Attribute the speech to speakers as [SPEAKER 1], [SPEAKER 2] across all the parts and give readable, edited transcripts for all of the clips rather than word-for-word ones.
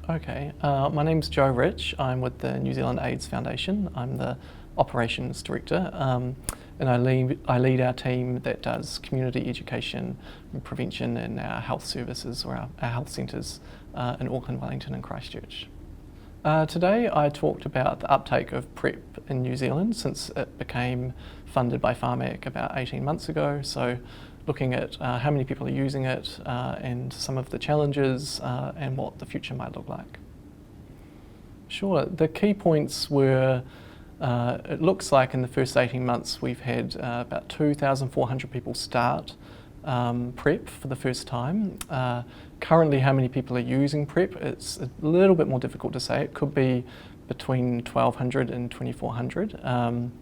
[SPEAKER 1] Okay, my name's Joe Rich. I'm with the New Zealand AIDS Foundation. I'm the Operations Director, and I lead our team that does community education and prevention in our health services, or our health centres in Auckland, Wellington and Christchurch. Today I talked about the uptake of PrEP in New Zealand since it became funded by Pharmac about 18 months ago. So looking at how many people are using it and some of the challenges and what the future might look like. Sure, the key points were it looks like in the first 18 months we've had about 2,400 people start PrEP for the first time. Currently how many people are using PrEP, it's a little bit more difficult to say. It could be between 1,200 and 2,400.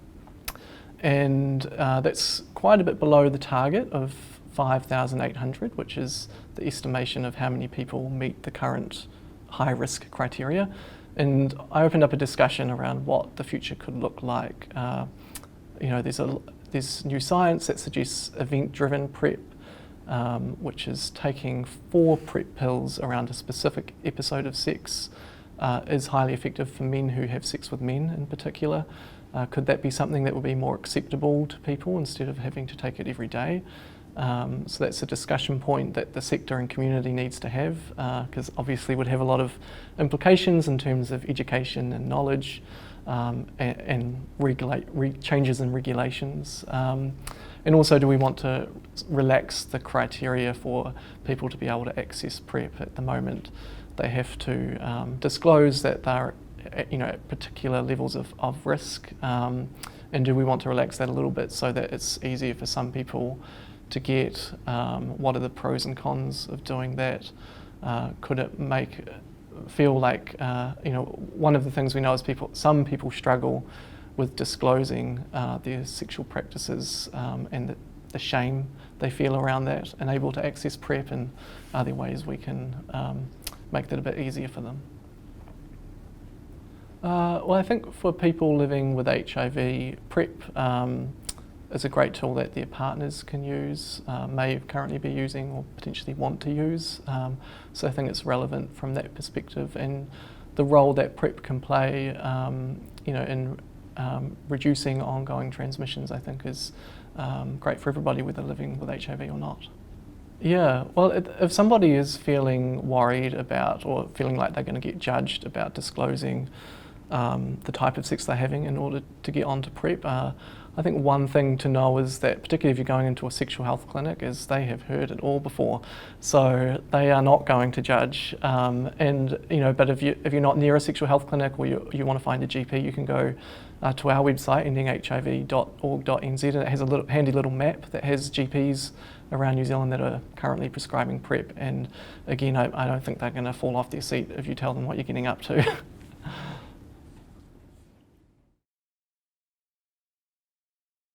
[SPEAKER 1] And that's quite a bit below the target of 5,800, which is the estimation of how many people meet the current high risk criteria. And I opened up a discussion around what the future could look like. There's new science that suggests event-driven PrEP, which is taking 4 PrEP pills around a specific episode of sex, is highly effective for men who have sex with men in particular. Could that be something that would be more acceptable to people instead of having to take it every day? So that's a discussion point that the sector and community needs to have, because obviously would have a lot of implications in terms of education and knowledge and changes in regulations. And also, do we want to relax the criteria for people to be able to access PrEP? At the moment, they have to disclose that they're at particular levels of risk, and do we want to relax that a little bit so that it's easier for some people to get? What are the pros and cons of doing that? Could it feel like one of the things we know is some people struggle with disclosing their sexual practices and the shame they feel around that, and able to access PrEP, and are there ways we can make that a bit easier for them? Well, I think for people living with HIV, PrEP is a great tool that their partners can use, may currently be using or potentially want to use. So I think it's relevant from that perspective, and the role that PrEP can play in reducing ongoing transmissions, I think is great for everybody, whether living with HIV or not. Yeah, well, if somebody is feeling worried about or feeling like they're going to get judged about disclosing the type of sex they're having in order to get onto PrEP, I think one thing to know is that, particularly if you're going into a sexual health clinic, is they have heard it all before, so they are not going to judge. But if you're not near a sexual health clinic, or you want to find a GP, you can go to our website, endinghiv.org.nz, and it has a handy little map that has GPs around New Zealand that are currently prescribing PrEP. And again, I don't think they're going to fall off their seat if you tell them what you're getting up to.